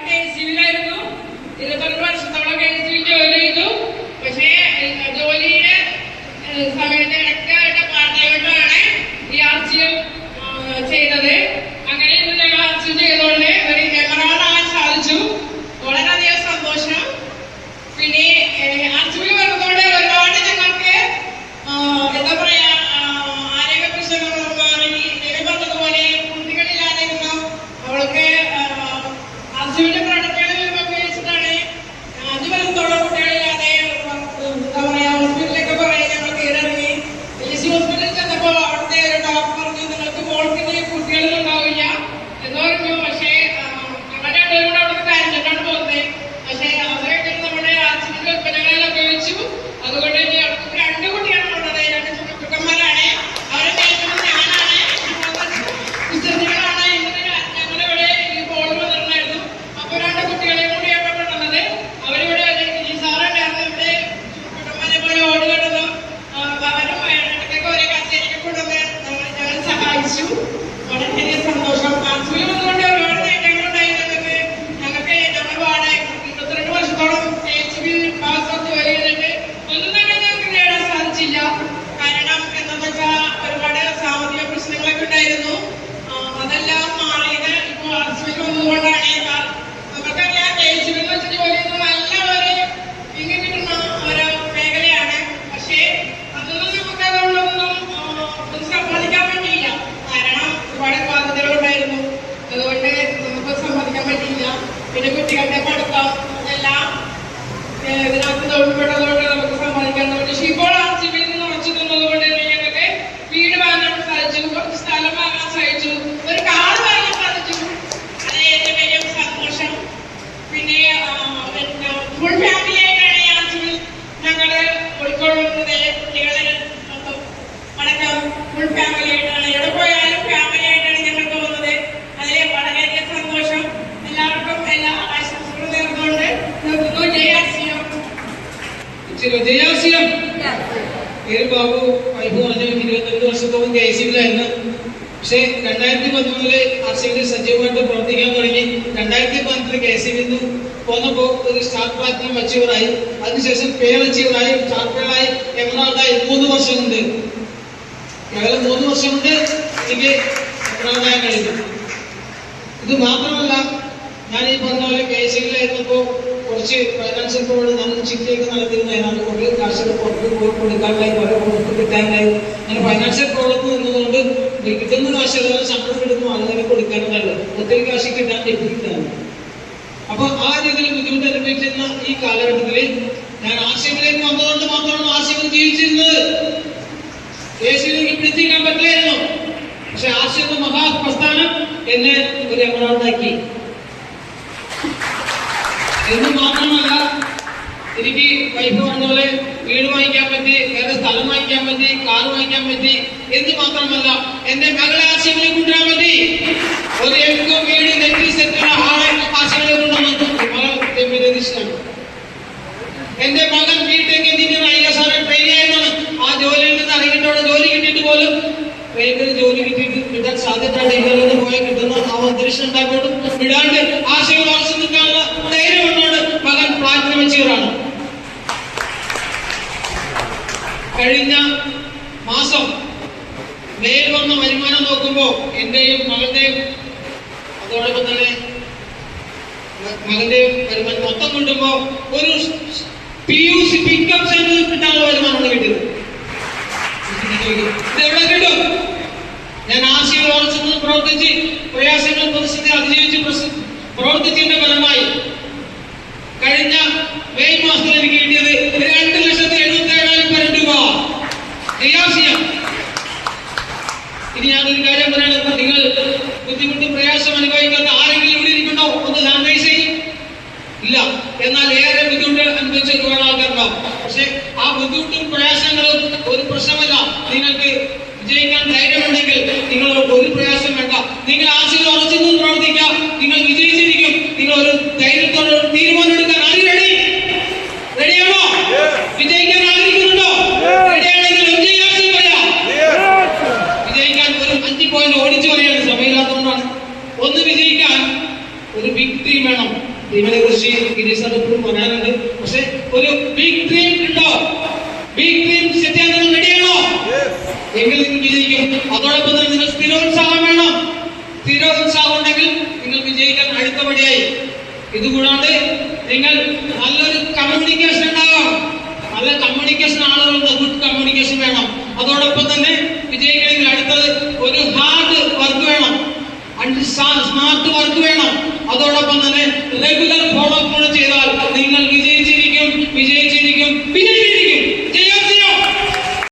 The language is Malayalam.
KCB-ലായിരുന്നു 21 വർഷത്തോളം KCB ജോലി ചെയ്തു. പക്ഷേ ജോലിയുടെ സമയത്ത് ഇടയ്ക്കായിട്ട് പാർട്ടിയായിട്ടാണ് ഈ RCM ചെയ്തത്. അങ്ങനെ ഇന്ന് ഞങ്ങൾ RCM ചെയ്തുകൊണ്ട് ഒരു എമറാൾഡ് ആവാൻ സാധിച്ചു. വളരെയധികം സന്തോഷം. പിന്നെ RCM വരുന്നതോടെ ഒരുപാട് ഞങ്ങൾക്ക് എന്താ പറയാ ആരോഗ്യ പ്രശ്നങ്ങൾ മാറി. പറഞ്ഞതുപോലെ കുട്ടികളില്ലാതിരുന്നു. അവൾക്ക് RCM പ്രൊഡക്റ്റുകൾ ഉപയോഗിച്ചിട്ടാണ് 5 വർഷത്തോളം കുട്ടികളില്ലാതെ എന്താ പറയാ ഹോസ്പിറ്റലിലൊക്കെ പറയാൻ ഞങ്ങൾ കയറിറങ്ങി. LC ഹോസ്പിറ്റലിൽ ചെന്നപ്പോൾ അവിടുത്തെ ഒരു ഡോക്ടർ പറഞ്ഞു നിങ്ങൾക്ക് മോൾക്കിന് കുട്ടികളൊന്നും ഉണ്ടാവില്ല എന്ന് പറഞ്ഞു. പക്ഷേ ഞങ്ങൾ രണ്ടുപേരും കൂടെ അവിടുത്തെ കാര്യത്തിലാണ് പോകുന്നത്. പക്ഷേ അവരായിട്ട് നമ്മുടെ RCM ഉൽപ്പന്നങ്ങളെല്ലാം ഉപയോഗിച്ചു. അതുകൊണ്ട് തന്നെ അവർക്ക് 2 കുട്ടികളാണ് ഉള്ളത്. 2 ചെറുപ്പക്കാരാണ്. അവരെ മേൽക്കുന്നത് ഞാനാണ്. വിദ്യാർത്ഥികളാണ്. ഇന്നലെ ഞങ്ങളിവിടെ ഈ ബോൾ വന്നിട്ടുണ്ടായിരുന്നു. അപ്പോൾ 2 കുട്ടികളെ കൂടിയാണ് കൊണ്ടുവന്നത്. അവരിവിടെ സാറുണ്ടായിരുന്നു. ഇവിടെ ചെറുപ്പക്കാരെ പോലെ ഓടി കിടന്നു. അവരും ഇടയ്ക്കൊക്കെ ഒരേ കച്ചേരിക്ക് കൊണ്ടുവന്ന് ഞങ്ങൾ സഹായിച്ചു. വളരെയധികം സന്തോഷം. RCM വന്നുകൊണ്ട് ഒരുപാട് നേട്ടങ്ങളുണ്ടായി. ഞങ്ങൾക്ക് ഞങ്ങൾ 22 വർഷത്തോളം KCB ജോലി ചെയ്തിട്ട് ഒന്നും തന്നെ ഞങ്ങൾക്ക് നേടാൻ സാധിച്ചില്ല. കാരണം എന്താണെന്ന് വെച്ചാൽ ഒരുപാട് സാമ്പത്തിക പ്രശ്നങ്ങളൊക്കെ ഉണ്ടായിരുന്നു. അതെല്ലാം മാറിയത് ഇപ്പോൾ RCM വന്നതുകൊണ്ടാണ്. നമുക്കറിയാം KCB എന്ന് വെച്ചാൽ ജോലി ചെയ്യുന്ന നല്ല ഒരു ഇങ്ങനെ കിട്ടുന്ന ഒരു മേഖലയാണ്. പക്ഷേ അതൊന്നും നമുക്ക് അതുകൊണ്ടൊന്നും സമ്മതിക്കാൻ പറ്റിയില്ല. കാരണം ഒരുപാട് ബാധ്യതകളുണ്ടായിരുന്നു. അതുകൊണ്ട് നമുക്ക് സമ്മതിക്കാൻ പറ്റിയില്ല. പിന്നെ കുട്ടികളുടെ പഠിത്തം എല്ലാം ഇതിനകത്ത് ഉൾപ്പെട്ടതുകൊണ്ട് നമുക്ക് സമ്മതിക്കാൻ പറ്റും. ഇപ്പോൾ RCM-ൽ നിന്ന് ഉറച്ചു നിന്നതുകൊണ്ട് ഞങ്ങൾക്ക് വീട് വാങ്ങാൻ സാധിച്ചു. കുറച്ച് സ്ഥലം വാങ്ങാൻ സാധിച്ചു. ഒരു കാർ വാങ്ങാൻ സാധിച്ചു. അത് ഏറ്റവും വലിയ സന്തോഷം. പിന്നെ ഫുൾ ഫാമിലി ആയിട്ടാണ് RCM ഞങ്ങൾ ഉൾക്കൊള്ളുന്നത്. കുട്ടികളെ അടക്കം ഫുൾ ഫാമിലി ആയിട്ടാണ്. എവിടെ പോയാലും ഫാമിലി ആയിട്ടാണ് ഞങ്ങൾ പോകുന്നത്. അതിൽ വളരെയധികം സന്തോഷം. എല്ലാവർക്കും എല്ലാ ആശംസകളും നേർന്നുകൊണ്ട് നിർത്തുന്നു. ജയ RCM. ബാബു വൈബ് പറഞ്ഞു 22 വർഷത്തോളം KCB-ലായിരുന്നു. പക്ഷേ 2013 RCM-ൽ സജീവമായിട്ട് പ്രവർത്തിക്കാൻ തുടങ്ങി. 2013 KCB-ൽ നിന്ന് പോന്നപ്പോൾ ഒരു സ്റ്റാർ പ്ലാറ്റിനം അച്ചീവറായി. അതിനുശേഷം പേൾ അച്ചീവറായി, സ്റ്റാർ പേളായി, എമറാൾഡായി. 3 വർഷം കൊണ്ട് കേവലം 3 വർഷം കൊണ്ട് എനിക്ക് എമറാൾഡാകാൻ കഴിഞ്ഞു. ഇത് മാത്രമല്ല, ഞാൻ ഈ പറഞ്ഞ പോലെ KCB-ലായിരുന്നപ്പോൾ കുറച്ച് ഫൈനാൻഷ്യൽ ഫ്രോഡ് ഞാൻ ചിട്ടിയൊക്കെ നടത്തിയിരുന്നു. അതിനകത്ത് കുറേ കാശുകൾ പുറത്ത് പോയി കൊടുക്കാനായി, കുറെ പുറത്ത് കിട്ടാനായി. അങ്ങനെ ഫൈനാൻഷ്യൽ ഫ്രോഡൊക്കെ നിന്നതുകൊണ്ട് കിട്ടുന്ന കാശുകൾ ശമ്പളം കിട്ടുന്നു അങ്ങനെ കൊടുക്കാനല്ല, ഒത്തിരി കാശ് കിട്ടാൻ തെറ്റിക്കിട്ടാണ്. അപ്പൊ ആ രീതിയിൽ ബുദ്ധിമുട്ട് അനുഭവിച്ചിരുന്ന ഈ കാലഘട്ടത്തിൽ ഞാൻ RCM-ലേക്ക് വന്നതുകൊണ്ട് മാത്രമാണ് RCM ജീവിച്ചിരുന്നത്. KCB-ലേക്ക് പിടിച്ചിരിക്കാൻ പറ്റില്ലായിരുന്നു. പക്ഷെ RCM മഹാപ്രസ്ഥാനം എന്നെ ഒരു എമറാൾഡാക്കി. എന്ന് മാത്രമല്ല, എനിക്ക് വൈഫ് പറഞ്ഞ പോലെ വീട് വാങ്ങിക്കാൻ പറ്റി, വേറെ സ്ഥലം വാങ്ങിക്കാൻ പറ്റി, കാർ വാങ്ങിക്കാൻ പറ്റി. എന്ന് മാത്രമല്ല, എന്റെ മകളെ RCM-ലേക്ക് കൊണ്ടുവരാൻ പറ്റി. ഒരു എംകോ വീട് നെറ്റി സെറ്റുള്ള ആളെ RCM-ലേക്ക് കൊണ്ടുവന്നു. മകൾ രതീഷാണ്. എന്റെ മകൻ ബിടെക് എഞ്ചിനീയർ ISR ട്രെയിൻ ആയിരുന്നാണ്. ആ ജോലിയിൽ നിന്ന് അറിയിട്ടോടെ ജോലി കിട്ടിയിട്ട് പോലും ട്രെയിനിൽ ജോലി കിട്ടാൻ സാധ്യത പോയാൽ കിട്ടുന്ന ആ അന്തരീക്ഷം ഉണ്ടാക്കിയോടും വിടാണ്ട് RCM ഉറച്ചു നിൽക്കാനുള്ള ധൈര്യം കൊണ്ടാണ് മകൻ പ്ലാറ്റിനം അച്ചീവറാണ്. കഴിഞ്ഞ മാസം മേൽ വന്ന വരുമാനം നോക്കുമ്പോൾ എന്റെയും മകളുടെയും അതോടൊപ്പം തന്നെ മകന്റെയും വരുമാനം മൊത്തം കൊണ്ടുമ്പോ ഒരു PUC പിക്കപ്പ് സെന്ററിൽ കിട്ടാനുള്ള വരുമാനമാണ് കിട്ടിയത്. ഇതെവിടെ കിട്ടും? ഞാൻ RCM ഉറച്ചു നിന്ന് പ്രവർത്തിച്ച് പ്രയാസങ്ങൾ പരിസ്ഥിതി അതിജീവിച്ച് പ്രവർത്തിച്ചതിന്റെ ഫലമായി കഴിഞ്ഞ മെയ് മാസത്തിൽ എനിക്ക് കിട്ടിയത് 2,77,000 രൂപ. RCM. ഇനി ഞാനൊരു കാര്യം പറയണം. നിങ്ങൾ ബുദ്ധിമുട്ടും പ്രയാസം അനുഭവിക്കാത്ത ആരെങ്കിലും ഇവിടെ ഇരിക്കണോ? ഒന്ന് സാനിറ്റൈസ് ചെയ്യും ഇല്ല. എന്നാൽ ഏറെ ബുദ്ധിമുട്ട് അനുഭവിച്ച ഒരുപാട് ആൾക്കാരുണ്ടാവും. പക്ഷെ ആ ബുദ്ധിമുട്ടും പ്രയാസങ്ങളും ഒരു പ്രശ്നമല്ല. നിങ്ങൾക്ക് വിജയിക്കാൻ ധൈര്യമുണ്ടെങ്കിൽ നിങ്ങൾ ഒരു പ്രയാസം വേണ്ട. നിങ്ങൾ RCM ഉറച്ചു നിന്ന് പ്രവർത്തിക്കാം. നിങ്ങൾ വിജയിച്ചിരിക്കും. നിങ്ങൾ ഒരു ധൈര്യത്തോടെ തീരുമാനം എടുക്കാൻ റെഡിയാണോ? വിജയിക്കാൻ ആഗ്രഹിക്കുന്നുണ്ടോ? റെഡിയാണെങ്കിൽ പറയാം. വിജയിക്കാൻ ഒരു 5 പോയിന്റ് ഓടിച്ചു പറയാണ്. സമയമില്ലാത്തതുകൊണ്ടാണ്. ഒന്ന് വിജയിക്കാൻ ഒരു വിക്ടറി വേണം. വേണം. ടീമിനെ കുറിച്ച് ഗിരീഷ് എപ്പോഴും പറയാനുണ്ട്. പക്ഷെ ഒരു ബിഗ് ഡ്രീം ഉണ്ടോ? ബിഗ് ഡ്രീം സെറ്റ് ചെയ്യാൻ നിങ്ങൾ റെഡിയാണോ? എങ്കിൽ നിങ്ങൾ വിജയിക്കും. അതോടൊപ്പം തന്നെ നിങ്ങൾ സ്ഥിരോത്സാഹം വേണം. സ്ഥിരോത്സാഹം ഉണ്ടെങ്കിൽ നിങ്ങൾ വിജയിക്കാൻ അടുത്ത പടിയായി. ഇതുകൂടാണ്ട് നിങ്ങൾ നല്ലൊരു കമ്മ്യൂണിക്കേഷൻ ഉണ്ടാവണം. നല്ല കമ്മ്യൂണിക്കേഷൻ ആളുകളുണ്ട്, ഗുഡ് കമ്മ്യൂണിക്കേഷൻ വേണം. അതോടൊപ്പം തന്നെ വിജയിക്കണമെങ്കിൽ അടുത്തത് ഒരു ഹാർഡ് വർക്ക് വേണം, സ്മാർട്ട് വർക്ക് വേണം. അതോടൊപ്പം തന്നെ റെഗുലർ ഫോളോ അപ്പ് ചെയ്താൽ നിങ്ങൾ വിജയിച്ചിരിക്കും.